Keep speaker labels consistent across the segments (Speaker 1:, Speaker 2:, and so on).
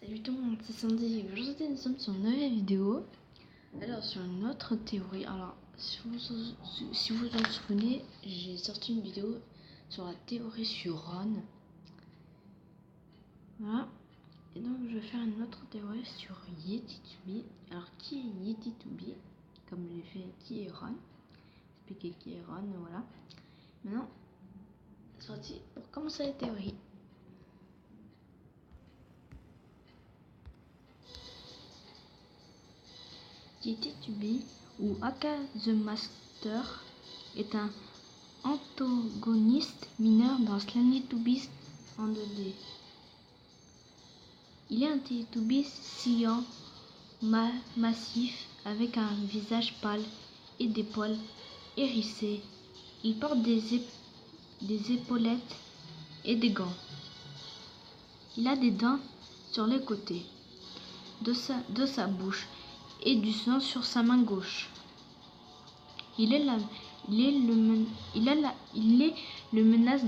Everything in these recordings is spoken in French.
Speaker 1: Salut tout le monde, c'est Sandy. Aujourd'hui nous sommes sur une nouvelle vidéo. Alors sur une autre théorie. Alors si vous en souvenez, j'ai sorti une vidéo sur la théorie sur Ron. Voilà. Et donc je vais faire une autre théorie sur Yeti2B. Alors qui est Yeti2B? Comme j'ai fait qui est Ron. Expliquer qui est Ron, voilà. Maintenant, c'est parti pour commencer la théorie. Yeti2B ou aka The Master est un antagoniste mineur dans Slendy Teletubbies en 2D. Il est un Teletubby sciant massif avec un visage pâle et des poils hérissés. Il porte des épaulettes et des gants. Il a des dents sur les côtés de sa bouche et du sang sur sa main gauche. Il est le menace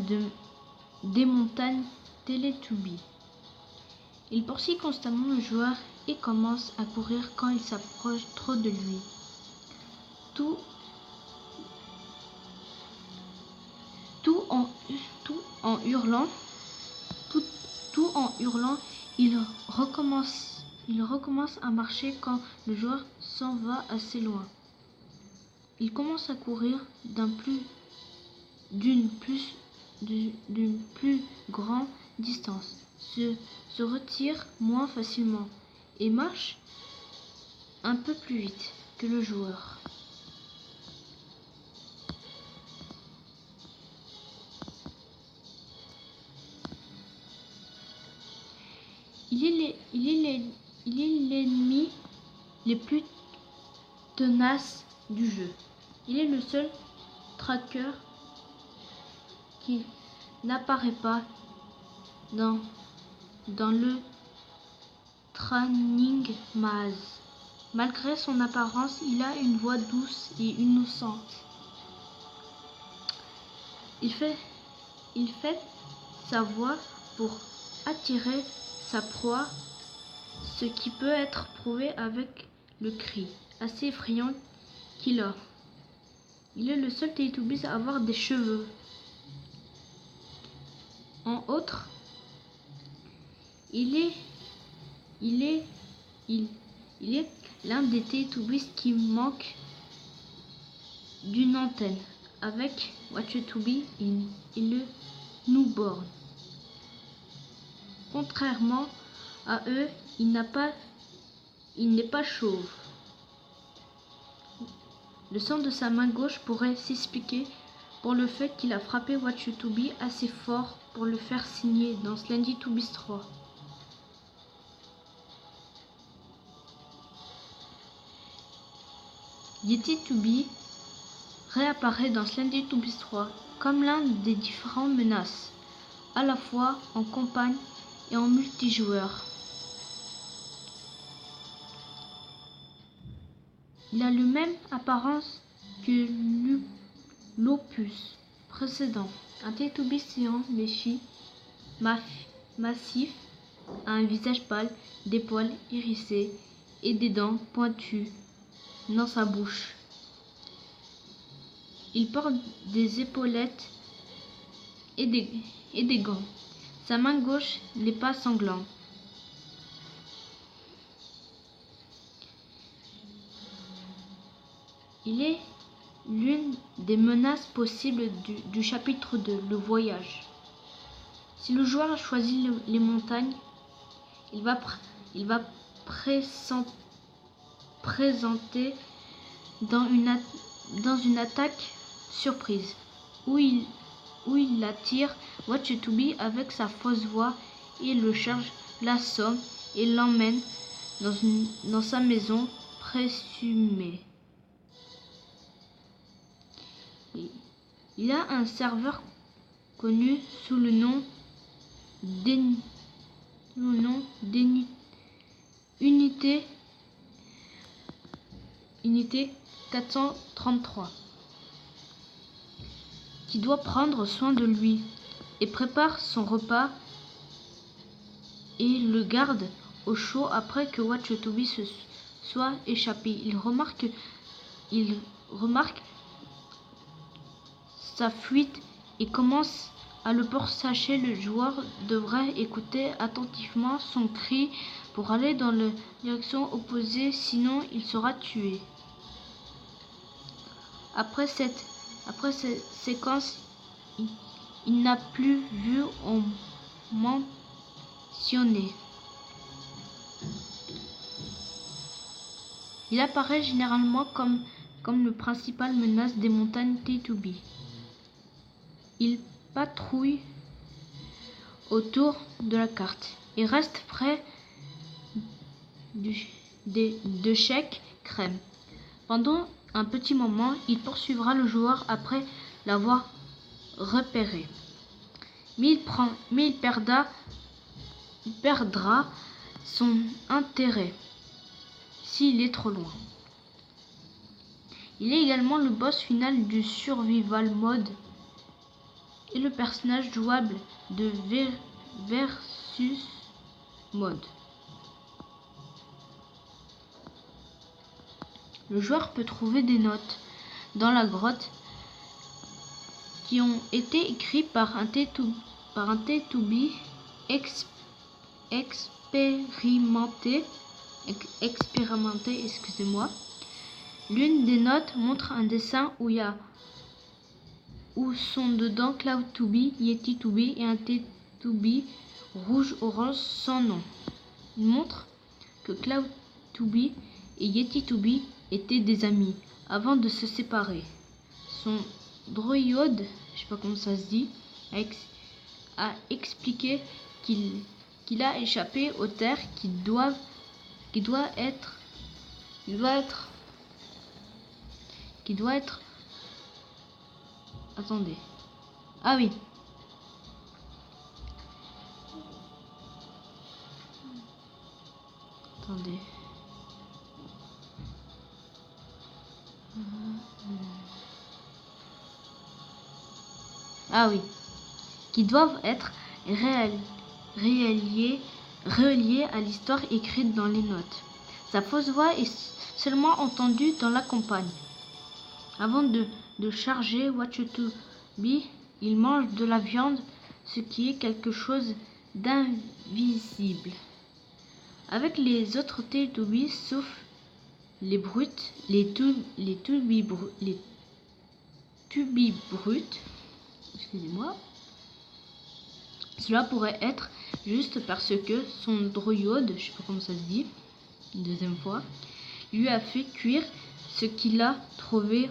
Speaker 1: des montagnes Teletubbies. Il poursuit constamment le joueur et commence à courir quand il s'approche trop de lui. Tout en hurlant, il recommence à marcher quand le joueur s'en va assez loin. Il commence à courir d'une plus grande distance, se retire moins facilement et marche un peu plus vite que le joueur. Il est l'ennemi le plus tenace du jeu. Il est le seul tracker qui n'apparaît pas dans le training maze. Malgré son apparence, il a une voix douce et innocente. Il fait sa voix pour attirer sa proie, ce qui peut être prouvé avec le cri assez effrayant qu'il a. Il est le seul Teletubbies à avoir des cheveux. En outre, il est l'un des Teletubbies qui manque d'une antenne avec Watch2B et le Newborn. Contrairement à eux, il n'est pas chauve. Le sang de sa main gauche pourrait s'expliquer pour le fait qu'il a frappé Watch2B assez fort pour le faire signer dans Slendy Teletubbies 3. Yeti2B réapparaît dans Slendy Teletubbies 3 comme l'un des différentes menaces, à la fois en campagne et en multijoueur. Il a la même apparence que l'opus précédent, un Teletubby géant massif, a un visage pâle, des poils hérissés et des dents pointues dans sa bouche. Il porte des épaulettes et des gants. Sa main gauche n'est pas sanglante. Il est l'une des menaces possibles du chapitre 2, le voyage. Si le joueur choisit les montagnes, il va présenter dans une attaque surprise où il attire Watch2B avec sa fausse voix et le charge, l'assomme et l'emmène dans sa maison présumée. Il a un serveur connu sous le nom d'unité 433 qui doit prendre soin de lui et prépare son repas et le garde au chaud après que Watch-Toby se soit échappé. Il remarque sa fuite et commence à le pourchasser. Le joueur devrait écouter attentivement son cri pour aller dans la direction opposée, sinon il sera tué. Après cette séquence, il n'a plus vu en mentionné. Il apparaît généralement comme le principal menace des montagnes Teletubbies. Il patrouille autour de la carte et reste près de Sheik Crème. Pendant un petit moment, il poursuivra le joueur après l'avoir repéré. Mais il perdra son intérêt s'il est trop loin. Il est également le boss final du Survival Mode et le personnage jouable de Versus Mode. Le joueur peut trouver des notes dans la grotte qui ont été écrites par un Teletubby expérimenté, excusez-moi. L'une des notes montre un dessin où sont dedans Cloud-Tubby, Yeti-Tubby et un Teletubby rouge-orange sans nom. Il montre que Cloud-Tubby et Yeti-Tubby étaient des amis avant de se séparer. Son droïde, je sais pas comment ça se dit, a expliqué qu'il a échappé aux terres qui doit être attendez. Ah oui. Attendez. Ah oui. Qui doivent être reliés à l'histoire écrite dans les notes. Sa fausse voix est seulement entendue dans la campagne. Avant de charger Watch-Toby, il mange de la viande, ce qui est quelque chose d'invisible. Avec les autres Teletubbies, sauf les brutes, les Tubby brutes, excusez-moi, cela pourrait être juste parce que son droïde, je sais pas comment ça se dit, une deuxième fois, lui a fait cuire ce qu'il a trouvé,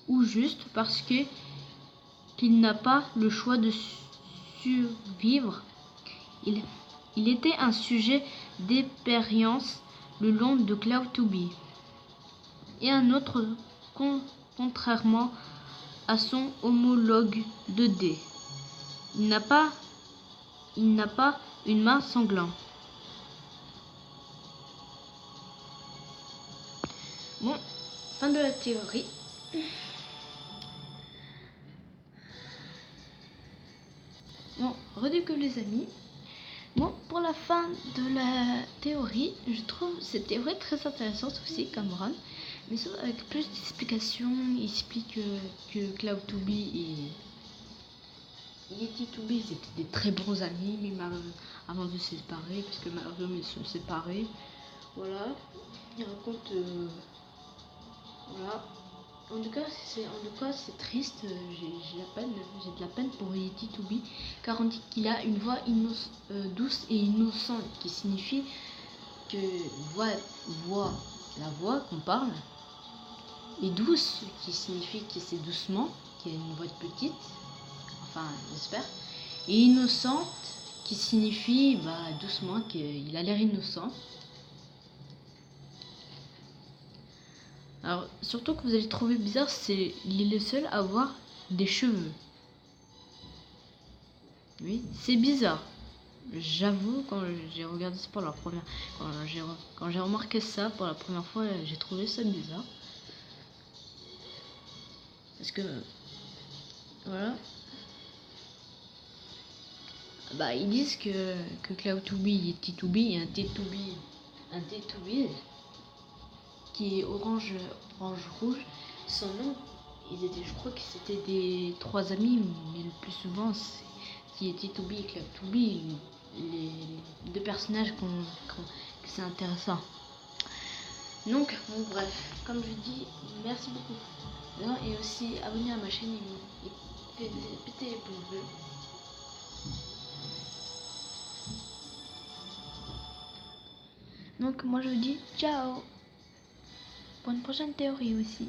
Speaker 1: ou juste parce qu'il n'a pas le choix de survivre. Il était un sujet d'expérience le long de Cloud-Tubby. Et un autre, contrairement à son homologue 2D. Il n'a pas une main sanglante. Bon, fin de la théorie. Bon, redécouvre les amis. Bon, pour la fin de la théorie, je trouve cette théorie très intéressante aussi, comme Ron. Mais sauf avec plus d'explications. Il explique que Cloud-Tubby et Yeti-Tubby étaient des très bons amis, mais avant de se séparer, puisque malheureusement ils sont séparés. Voilà. Il raconte... voilà. En tout cas, c'est triste. J'ai de la peine pour Yeti-Tubby, car on dit qu'il a une voix douce et innocente, qui signifie que la voix qu'on parle est douce, qui signifie que c'est doucement, qu'il a une voix petite, enfin j'espère, et innocente, qui signifie doucement qu'il a l'air innocent. Alors, surtout que vous allez trouver bizarre, il est le seul à avoir des cheveux. Oui, c'est bizarre. J'avoue, quand j'ai regardé ça pour la première... Quand j'ai remarqué ça pour la première fois, j'ai trouvé ça bizarre. Parce que... Voilà. Bah, ils disent que Cloud2B est T2B et un T2B qui est orange rouge. Son nom, je crois que c'était des 3 amis, mais le plus souvent c'est qui est T2B et Cloud2B, les 2 personnages que c'est intéressant. Donc bon, bref, comme je dis, merci beaucoup. Et aussi abonnez à ma chaîne et pétez les pouces bleus. Donc moi je vous dis ciao. Pour une prochaine théorie aussi.